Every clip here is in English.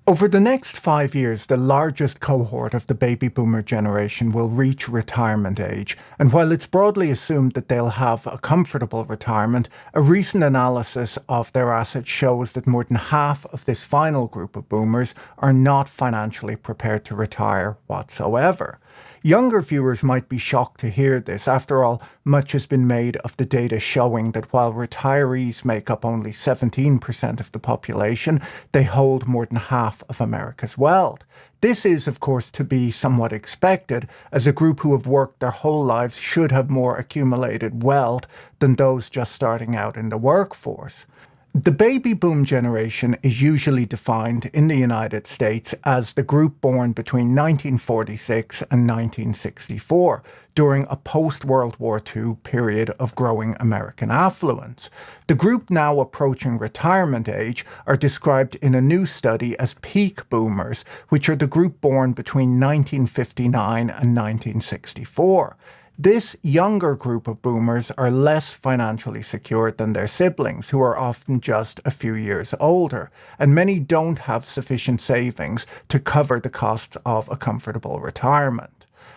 Over the next 5 years, the largest cohort of the baby boomer generation will reach retirement age, and while it's broadly assumed that they'll have a comfortable retirement, a recent analysis of their assets shows that more than half of this final group of boomers are not financially prepared to retire whatsoever. Younger viewers might be shocked to hear this. After all, much has been made of the data showing that while retirees make up only 17% of the population, they hold more than half of America's wealth. This is, of course, to be somewhat expected, as a group who have worked their whole lives should have more accumulated wealth than those just starting out in the workforce. The baby boom generation is usually defined in the United States as the group born between 1946 and 1964, during a post-World War II period of growing American affluence. The group now approaching retirement age are described in a new study as peak boomers, which are the group born between 1959 and 1964. This younger group of boomers are less financially secure than their siblings, who are often just a few years older, and many don't have sufficient savings to cover the costs of a comfortable retirement.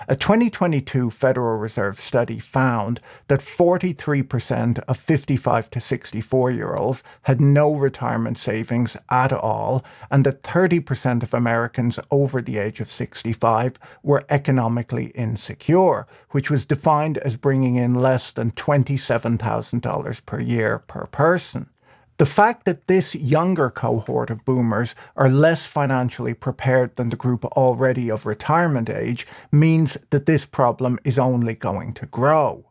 A 2022 Federal Reserve study found that 43% of 55 to 64-year-olds had no retirement savings at all, and that 30% of Americans over the age of 65 were economically insecure, which was defined as bringing in less than $27,000 per year per person. The fact that this younger cohort of boomers are less financially prepared than the group already of retirement age means that this problem is only going to grow.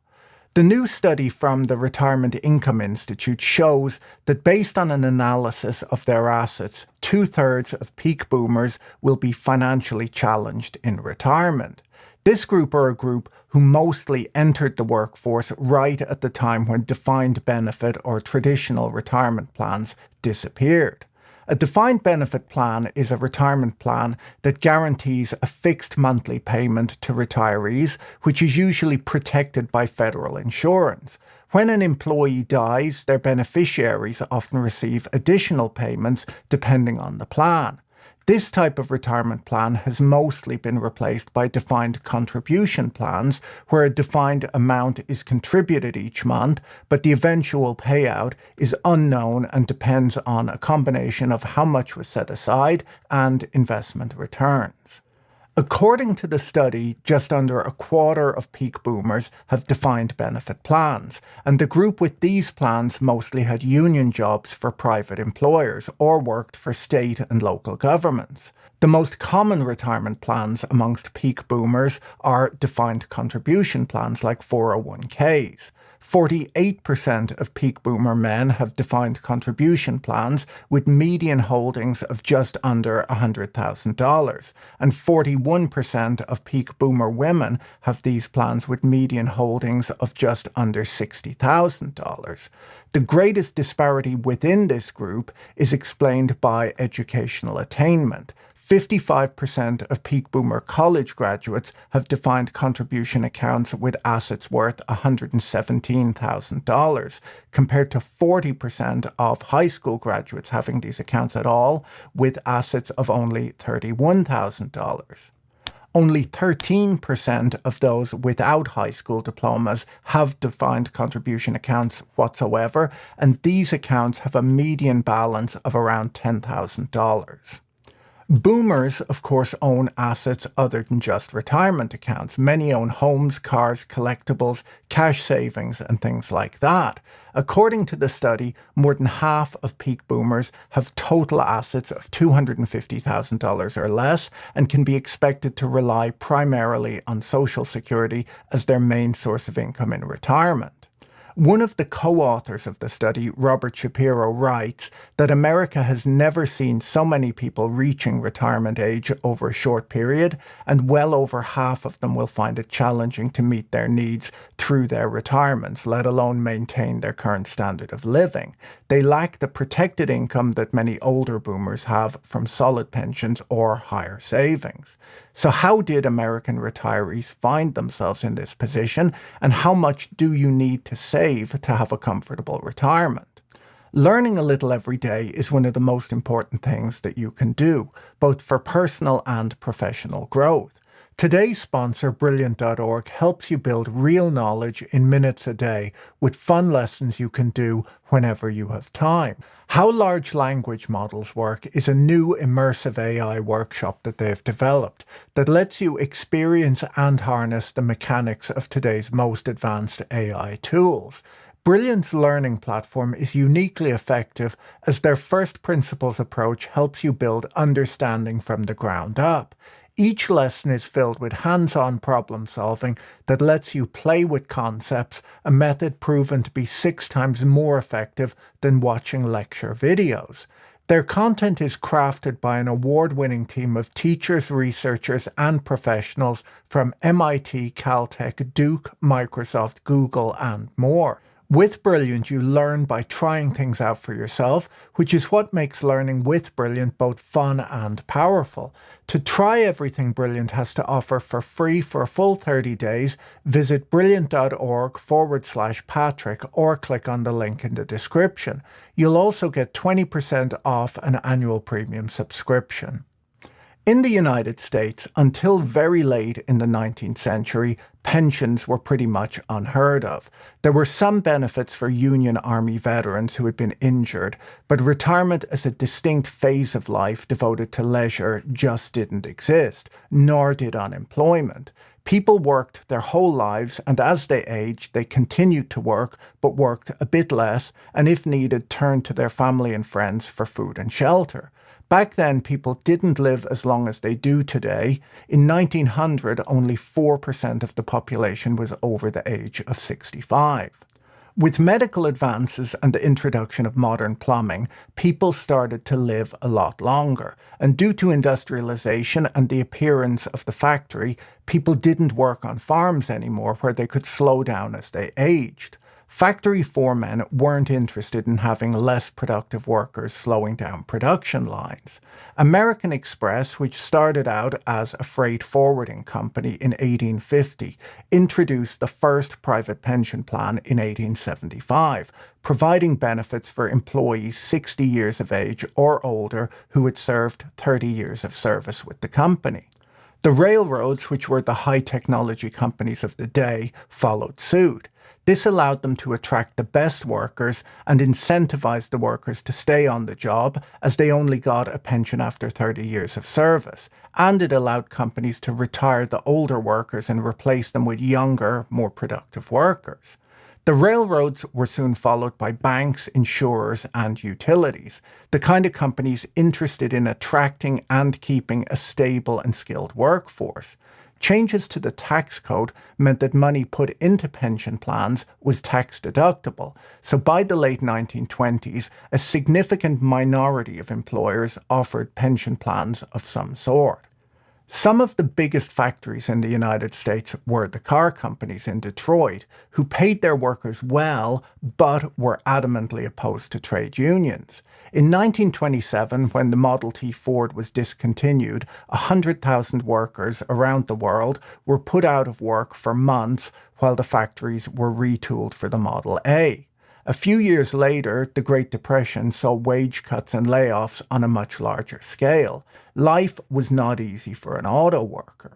The new study from the Retirement Income Institute shows that based on an analysis of their assets, 2/3 of peak boomers will be financially challenged in retirement. This group are a group who mostly entered the workforce right at the time when defined benefit or traditional retirement plans disappeared. A defined benefit plan is a retirement plan that guarantees a fixed monthly payment to retirees, which is usually protected by federal insurance. When an employee dies, their beneficiaries often receive additional payments depending on the plan. This type of retirement plan has mostly been replaced by defined contribution plans, where a defined amount is contributed each month, but the eventual payout is unknown and depends on a combination of how much was set aside and investment returns. According to the study, just under a quarter of peak boomers have defined benefit plans, and the group with these plans mostly had union jobs for private employers or worked for state and local governments. The most common retirement plans amongst peak boomers are defined contribution plans like 401ks. 48% of peak boomer men have defined contribution plans with median holdings of just under $100,000, and 41% of peak boomer women have these plans with median holdings of just under $60,000. The greatest disparity within this group is explained by educational attainment. 55% of peak boomer college graduates have defined contribution accounts with assets worth $117,000, compared to 40% of high school graduates having these accounts at all, with assets of only $31,000. Only 13% of those without high school diplomas have defined contribution accounts whatsoever, and these accounts have a median balance of around $10,000. Boomers, of course, own assets other than just retirement accounts. Many own homes, cars, collectibles, cash savings, and things like that. According to the study, more than half of peak boomers have total assets of $250,000 or less and can be expected to rely primarily on Social Security as their main source of income in retirement. One of the co-authors of the study, Robert Shapiro, writes that America has never seen so many people reaching retirement age over a short period, and well over half of them will find it challenging to meet their needs through their retirements, let alone maintain their current standard of living. They lack the protected income that many older boomers have from solid pensions or higher savings. So how did American retirees find themselves in this position, and how much do you need to save to have a comfortable retirement? Learning a little every day is one of the most important things that you can do, both for personal and professional growth. Today's sponsor, Brilliant.org, helps you build real knowledge in minutes a day with fun lessons you can do whenever you have time. How large language models work is a new immersive AI workshop that they've developed that lets you experience and harness the mechanics of today's most advanced AI tools. Brilliant's learning platform is uniquely effective as their first principles approach helps you build understanding from the ground up. Each lesson is filled with hands-on problem solving that lets you play with concepts, a method proven to be 6 times more effective than watching lecture videos. Their content is crafted by an award-winning team of teachers, researchers, and professionals from MIT, Caltech, Duke, Microsoft, Google, and more. With Brilliant, you learn by trying things out for yourself, which is what makes learning with Brilliant both fun and powerful. To try everything Brilliant has to offer for free for a full 30 days, visit brilliant.org/Patrick or click on the link in the description. You'll also get 20% off an annual premium subscription. In the United States, until very late in the 19th century, pensions were pretty much unheard of. There were some benefits for Union Army veterans who had been injured, but retirement as a distinct phase of life devoted to leisure just didn't exist, nor did unemployment. People worked their whole lives, and as they aged, they continued to work, but worked a bit less, and if needed, turned to their family and friends for food and shelter. Back then, people didn't live as long as they do today. In 1900, only 4% of the population was over the age of 65. With medical advances and the introduction of modern plumbing, people started to live a lot longer. And due to industrialization and the appearance of the factory, people didn't work on farms anymore where they could slow down as they aged. Factory foremen weren't interested in having less productive workers slowing down production lines. American Express, which started out as a freight forwarding company in 1850, introduced the first private pension plan in 1875, providing benefits for employees 60 years of age or older who had served 30 years of service with the company. The railroads, which were the high-technology companies of the day, followed suit. This allowed them to attract the best workers and incentivize the workers to stay on the job as they only got a pension after 30 years of service. And it allowed companies to retire the older workers and replace them with younger, more productive workers. The railroads were soon followed by banks, insurers, and utilities, the kind of companies interested in attracting and keeping a stable and skilled workforce. Changes to the tax code meant that money put into pension plans was tax deductible, so by the late 1920s, a significant minority of employers offered pension plans of some sort. Some of the biggest factories in the United States were the car companies in Detroit, who paid their workers well, but were adamantly opposed to trade unions. In 1927, when the Model T Ford was discontinued, 100,000 workers around the world were put out of work for months while the factories were retooled for the Model A. A few years later, the Great Depression saw wage cuts and layoffs on a much larger scale. Life was not easy for an auto worker.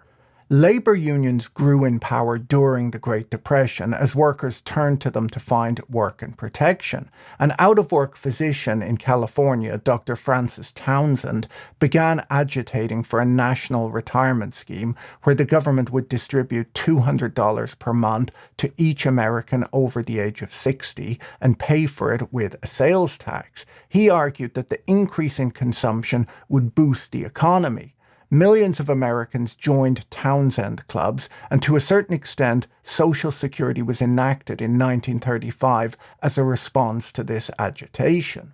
Labour unions grew in power during the Great Depression as workers turned to them to find work and protection. An out-of-work physician in California, Dr. Francis Townsend, began agitating for a national retirement scheme where the government would distribute $200 per month to each American over the age of 60 and pay for it with a sales tax. He argued that the increase in consumption would boost the economy. Millions of Americans joined Townsend clubs, and to a certain extent, Social Security was enacted in 1935 as a response to this agitation.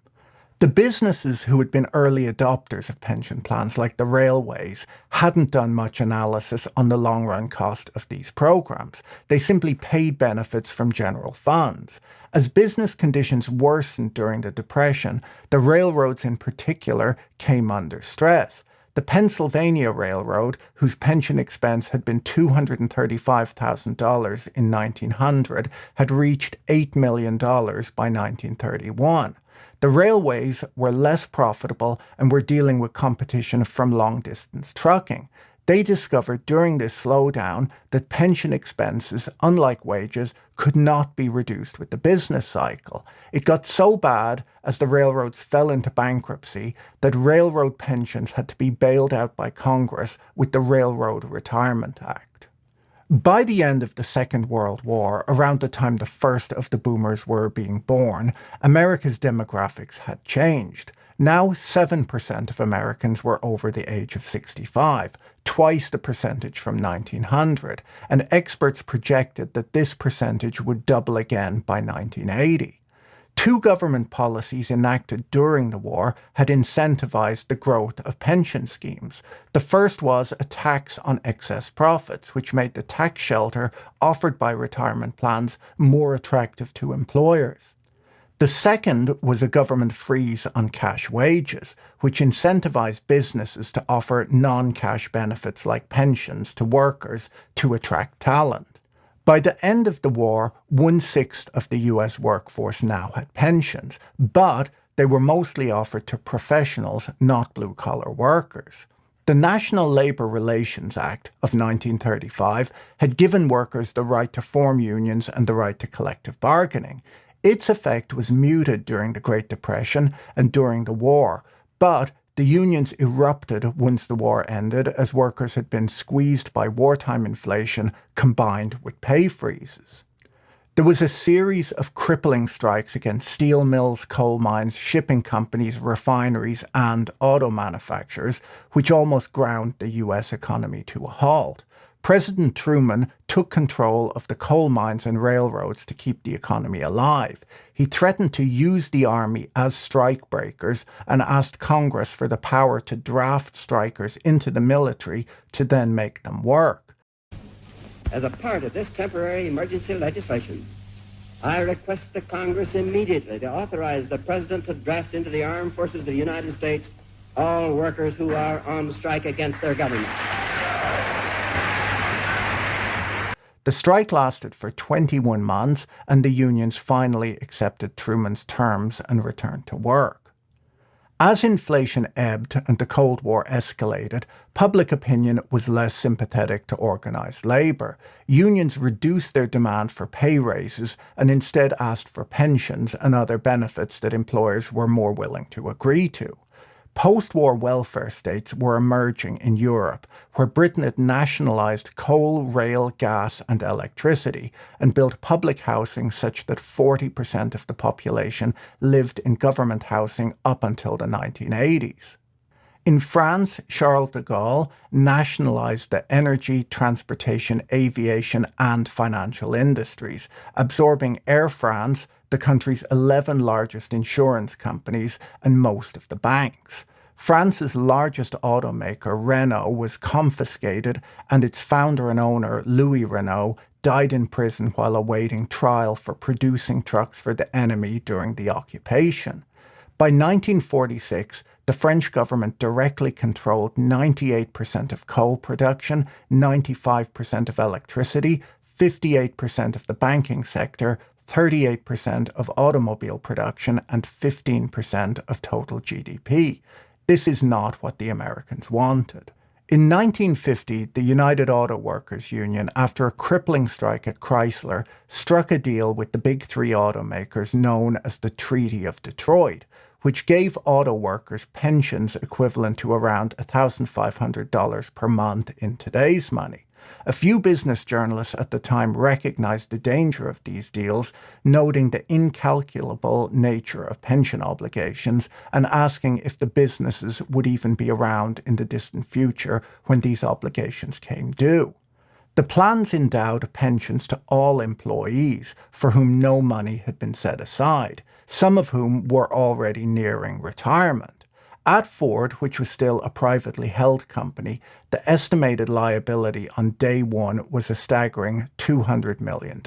The businesses who had been early adopters of pension plans, like the railways, hadn't done much analysis on the long-run cost of these programs. They simply paid benefits from general funds. As business conditions worsened during the Depression, the railroads in particular came under stress. The Pennsylvania Railroad, whose pension expense had been $235,000 in 1900, had reached $8 million by 1931. The railways were less profitable and were dealing with competition from long-distance trucking. They discovered during this slowdown that pension expenses, unlike wages, could not be reduced with the business cycle. It got so bad as the railroads fell into bankruptcy that railroad pensions had to be bailed out by Congress with the Railroad Retirement Act. By the end of the Second World War, around the time the first of the boomers were being born, America's demographics had changed. Now 7% of Americans were over the age of 65, twice the percentage from 1900, and experts projected that this percentage would double again by 1980. Two government policies enacted during the war had incentivized the growth of pension schemes. The first was a tax on excess profits, which made the tax shelter offered by retirement plans more attractive to employers. The second was a government freeze on cash wages, which incentivized businesses to offer non-cash benefits like pensions to workers to attract talent. By the end of the war, 1/6 of the US workforce now had pensions, but they were mostly offered to professionals, not blue-collar workers. The National Labour Relations Act of 1935 had given workers the right to form unions and the right to collective bargaining. Its effect was muted during the Great Depression and during the war, but the unions erupted once the war ended as workers had been squeezed by wartime inflation combined with pay freezes. There was a series of crippling strikes against steel mills, coal mines, shipping companies, refineries, and auto manufacturers, which almost ground the US economy to a halt. President Truman took control of the coal mines and railroads to keep the economy alive. He threatened to use the army as strikebreakers and asked Congress for the power to draft strikers into the military to then make them work. As a part of this temporary emergency legislation, I request the Congress immediately to authorize the President to draft into the armed forces of the United States all workers who are on strike against their government. The strike lasted for 21 months, and the unions finally accepted Truman's terms and returned to work. As inflation ebbed and the Cold War escalated, public opinion was less sympathetic to organized labor. Unions reduced their demand for pay raises and instead asked for pensions and other benefits that employers were more willing to agree to. Post-war welfare states were emerging in Europe, where Britain had nationalised coal, rail, gas and electricity, and built public housing such that 40% of the population lived in government housing up until the 1980s. In France, Charles de Gaulle nationalised the energy, transportation, aviation and financial industries, absorbing Air France, the country's 11 largest insurance companies, and most of the banks. France's largest automaker, Renault, was confiscated, and its founder and owner, Louis Renault, died in prison while awaiting trial for producing trucks for the enemy during the occupation. By 1946, the French government directly controlled 98% of coal production, 95% of electricity, 58% of the banking sector, 38% of automobile production, and 15% of total GDP. This is not what the Americans wanted. In 1950, the United Auto Workers Union, after a crippling strike at Chrysler, struck a deal with the big three automakers known as the Treaty of Detroit, which gave auto workers pensions equivalent to around $1,500 per month in today's money. A few business journalists at the time recognized the danger of these deals, noting the incalculable nature of pension obligations and asking if the businesses would even be around in the distant future when these obligations came due. The plans endowed pensions to all employees for whom no money had been set aside, some of whom were already nearing retirement. At Ford, which was still a privately held company, the estimated liability on day one was a staggering $200 million.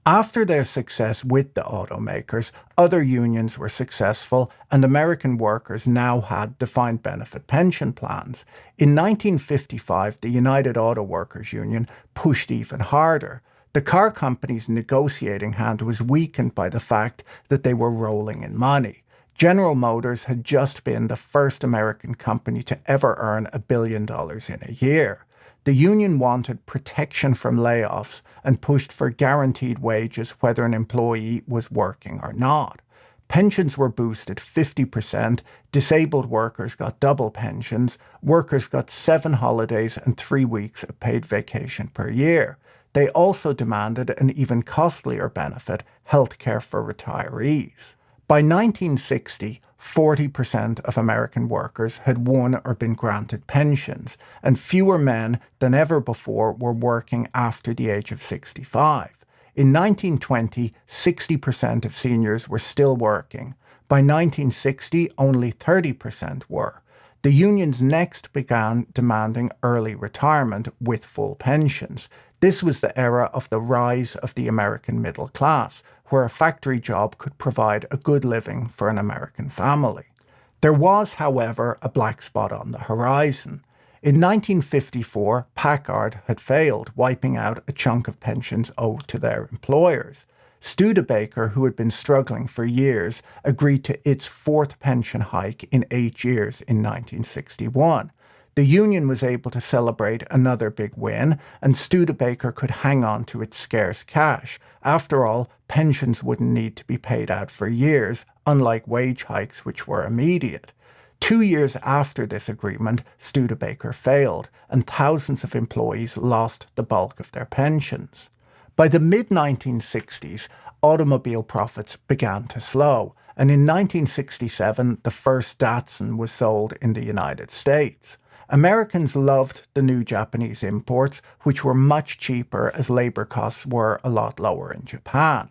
After their success with the automakers, other unions were successful, and American workers now had defined benefit pension plans. In 1955, the United Auto Workers Union pushed even harder. The car company's negotiating hand was weakened by the fact that they were rolling in money. General Motors had just been the first American company to ever earn $1 billion in a year. The union wanted protection from layoffs and pushed for guaranteed wages whether an employee was working or not. Pensions were boosted 50%, disabled workers got double pensions, workers got 7 holidays and 3 weeks of paid vacation per year. They also demanded an even costlier benefit, healthcare for retirees. By 1960, 40% of American workers had won or been granted pensions, and fewer men than ever before were working after the age of 65. In 1920, 60% of seniors were still working. By 1960, only 30% were. The unions next began demanding early retirement with full pensions. This was the era of the rise of the American middle class, where a factory job could provide a good living for an American family. There was, however, a black spot on the horizon. In 1954, Packard had failed, wiping out a chunk of pensions owed to their employers. Studebaker, who had been struggling for years, agreed to its 4th pension hike in 8 years in 1961. The union was able to celebrate another big win, and Studebaker could hang on to its scarce cash. After all, pensions wouldn't need to be paid out for years, unlike wage hikes, which were immediate. 2 years after this agreement, Studebaker failed, and thousands of employees lost the bulk of their pensions. By the mid-1960s, automobile profits began to slow, and in 1967, the first Datsun was sold in the United States. Americans loved the new Japanese imports, which were much cheaper as labor costs were a lot lower in Japan.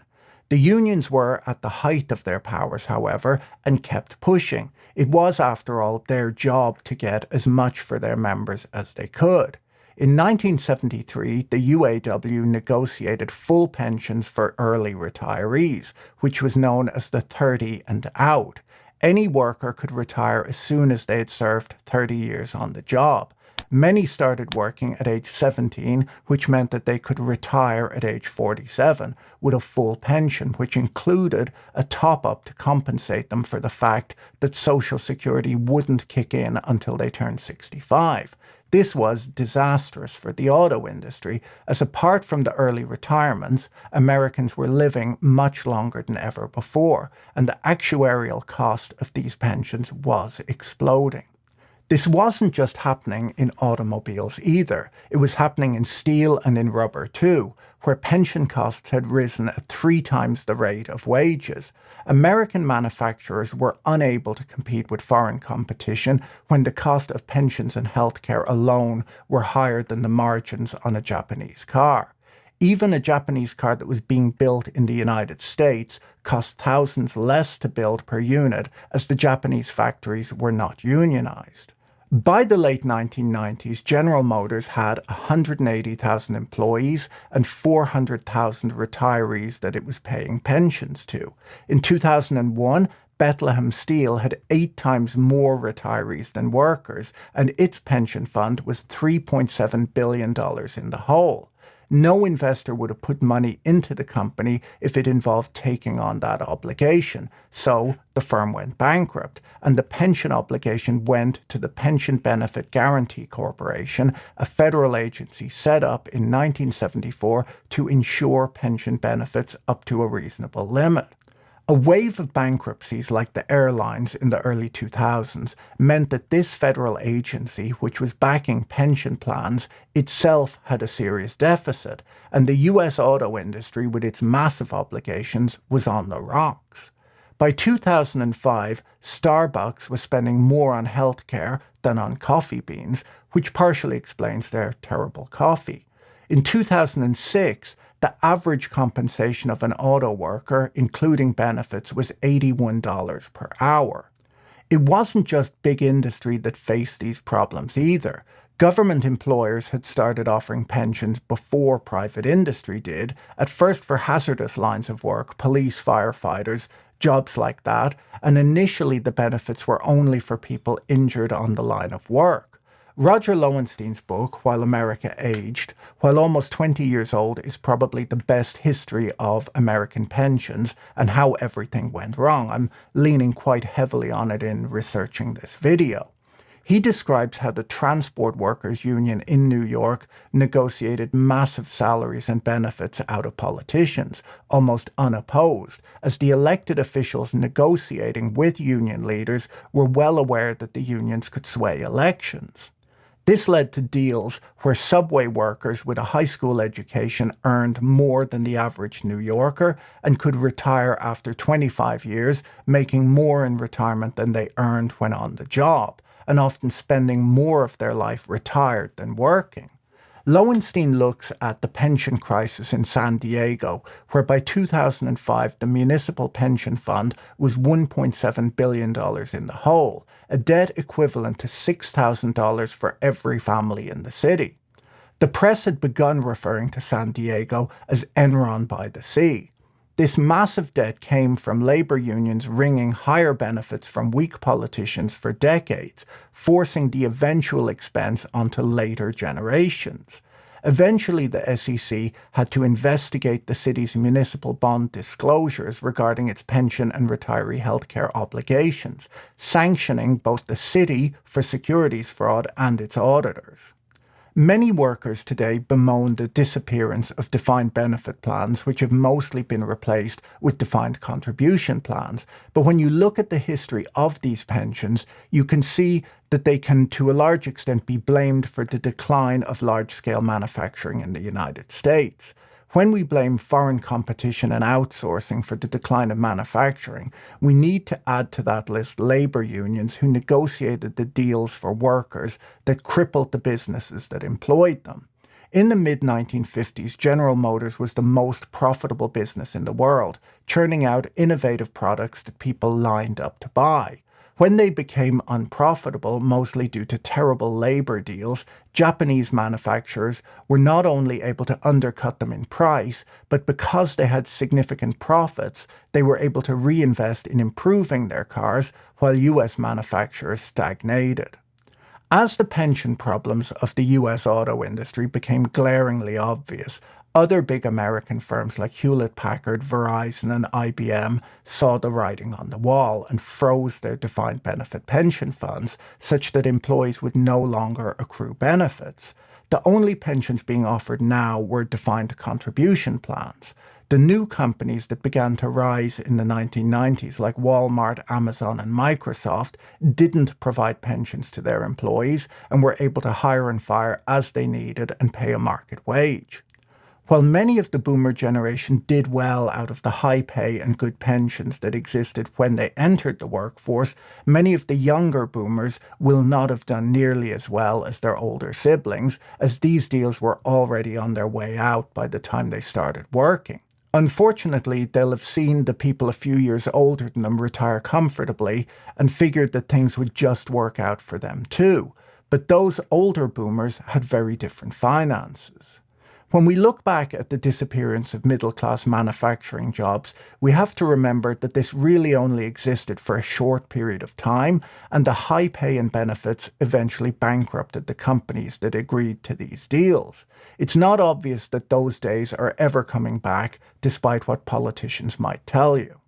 The unions were at the height of their powers, however, and kept pushing. It was, after all, their job to get as much for their members as they could. In 1973, the UAW negotiated full pensions for early retirees, which was known as the 30 and out. Any worker could retire as soon as they had served 30 years on the job. Many started working at age 17, which meant that they could retire at age 47 with a full pension, which included a top-up to compensate them for the fact that Social Security wouldn't kick in until they turned 65. This was disastrous for the auto industry, as apart from the early retirements, Americans were living much longer than ever before, and the actuarial cost of these pensions was exploding. This wasn't just happening in automobiles either. It was happening in steel and in rubber too, where pension costs had risen at 3 times the rate of wages. American manufacturers were unable to compete with foreign competition when the cost of pensions and healthcare alone were higher than the margins on a Japanese car. Even a Japanese car that was being built in the United States cost thousands less to build per unit, as the Japanese factories were not unionized. By the late 1990s, General Motors had 180,000 employees and 400,000 retirees that it was paying pensions to. In 2001, Bethlehem Steel had 8 times more retirees than workers, and its pension fund was $3.7 billion in the hole. No investor would have put money into the company if it involved taking on that obligation. So the firm went bankrupt, and the pension obligation went to the Pension Benefit Guaranty Corporation, a federal agency set up in 1974 to insure pension benefits up to a reasonable limit. A wave of bankruptcies like the airlines in the early 2000s meant that this federal agency, which was backing pension plans, itself had a serious deficit, and the US auto industry, with its massive obligations, was on the rocks. By 2005, Starbucks was spending more on healthcare than on coffee beans, which partially explains their terrible coffee. In 2006, the average compensation of an auto worker, including benefits, was $81 per hour. It wasn't just big industry that faced these problems either. Government employers had started offering pensions before private industry did, at first for hazardous lines of work, police, firefighters, jobs like that, and initially the benefits were only for people injured on the line of work. Roger Lowenstein's book, While America Aged, while almost 20 years old, is probably the best history of American pensions and how everything went wrong. I'm leaning quite heavily on it in researching this video. He describes how the Transport Workers Union in New York negotiated massive salaries and benefits out of politicians, almost unopposed, as the elected officials negotiating with union leaders were well aware that the unions could sway elections. This led to deals where subway workers with a high school education earned more than the average New Yorker and could retire after 25 years, making more in retirement than they earned when on the job, and often spending more of their life retired than working. Lowenstein looks at the pension crisis in San Diego, where by 2005 the municipal pension fund was $1.7 billion in the hole, a debt equivalent to $6,000 for every family in the city. The press had begun referring to San Diego as Enron by the Sea. This massive debt came from labor unions wringing higher benefits from weak politicians for decades, forcing the eventual expense onto later generations. Eventually, the SEC had to investigate the city's municipal bond disclosures regarding its pension and retiree healthcare obligations, sanctioning both the city for securities fraud and its auditors. Many workers today bemoan the disappearance of defined benefit plans, which have mostly been replaced with defined contribution plans. But when you look at the history of these pensions, you can see that they can, to a large extent, be blamed for the decline of large-scale manufacturing in the United States. When we blame foreign competition and outsourcing for the decline of manufacturing, we need to add to that list labor unions who negotiated the deals for workers that crippled the businesses that employed them. In the mid-1950s, General Motors was the most profitable business in the world, churning out innovative products that people lined up to buy. When they became unprofitable, mostly due to terrible labor deals, Japanese manufacturers were not only able to undercut them in price, but because they had significant profits, they were able to reinvest in improving their cars while US manufacturers stagnated. As the pension problems of the US auto industry became glaringly obvious, other big American firms like Hewlett-Packard, Verizon, and IBM saw the writing on the wall and froze their defined benefit pension funds such that employees would no longer accrue benefits. The only pensions being offered now were defined contribution plans. The new companies that began to rise in the 1990s, like Walmart, Amazon, and Microsoft, didn't provide pensions to their employees and were able to hire and fire as they needed and pay a market wage. While many of the boomer generation did well out of the high pay and good pensions that existed when they entered the workforce, many of the younger boomers will not have done nearly as well as their older siblings, as these deals were already on their way out by the time they started working. Unfortunately, they'll have seen the people a few years older than them retire comfortably and figured that things would just work out for them too. But those older boomers had very different finances. When we look back at the disappearance of middle-class manufacturing jobs, we have to remember that this really only existed for a short period of time, and the high pay and benefits eventually bankrupted the companies that agreed to these deals. It's not obvious that those days are ever coming back, despite what politicians might tell you.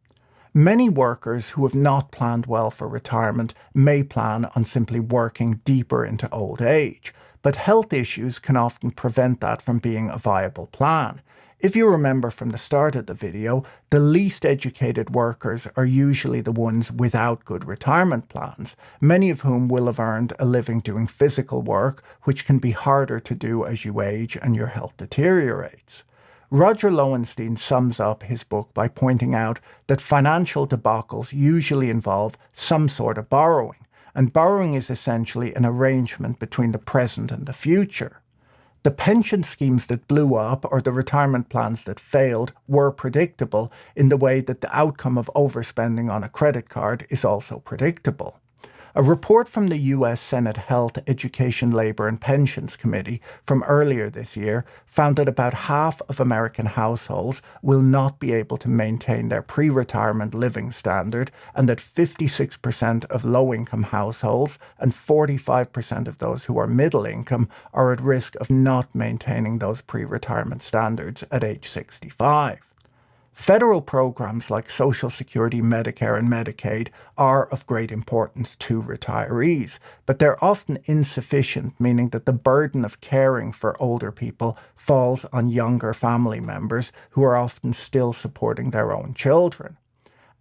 Many workers who have not planned well for retirement may plan on simply working deeper into old age, but health issues can often prevent that from being a viable plan. If you remember from the start of the video, the least educated workers are usually the ones without good retirement plans, many of whom will have earned a living doing physical work, which can be harder to do as you age and your health deteriorates. Roger Lowenstein sums up his book by pointing out that financial debacles usually involve some sort of borrowing, and borrowing is essentially an arrangement between the present and the future. The pension schemes that blew up or the retirement plans that failed were predictable in the way that the outcome of overspending on a credit card is also predictable. A report from the US Senate Health, Education, Labor and Pensions Committee from earlier this year found that about half of American households will not be able to maintain their pre-retirement living standard, and that 56% of low-income households and 45% of those who are middle income are at risk of not maintaining those pre-retirement standards at age 65. Federal programs like Social Security, Medicare, and Medicaid are of great importance to retirees, but they're often insufficient, meaning that the burden of caring for older people falls on younger family members who are often still supporting their own children.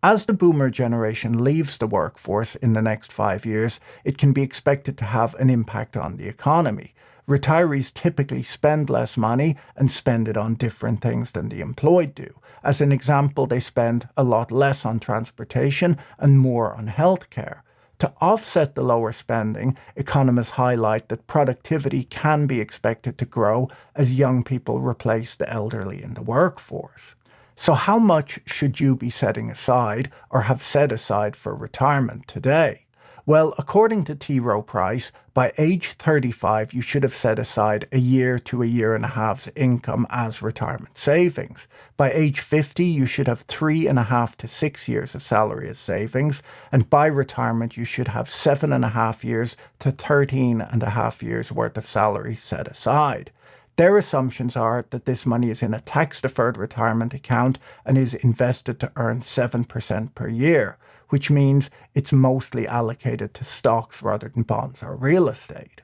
As the boomer generation leaves the workforce in the next 5 years, it can be expected to have an impact on the economy. Retirees typically spend less money and spend it on different things than the employed do. As an example, they spend a lot less on transportation and more on healthcare. To offset the lower spending, economists highlight that productivity can be expected to grow as young people replace the elderly in the workforce. So how much should you be setting aside or have set aside for retirement today? Well, according to T. Rowe Price, by age 35 you should have set aside a year to a year and a half's income as retirement savings. By age 50 you should have 3.5 to 6 years of salary as savings, and by retirement you should have 7.5 years to 13.5 years worth of salary set aside. Their assumptions are that this money is in a tax-deferred retirement account and is invested to earn 7% per year, which means it's mostly allocated to stocks rather than bonds or real estate.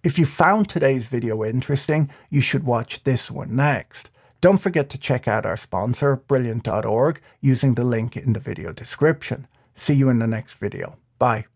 If you found today's video interesting, you should watch this one next. Don't forget to check out our sponsor, Brilliant.org, using the link in the video description. See you in the next video. Bye.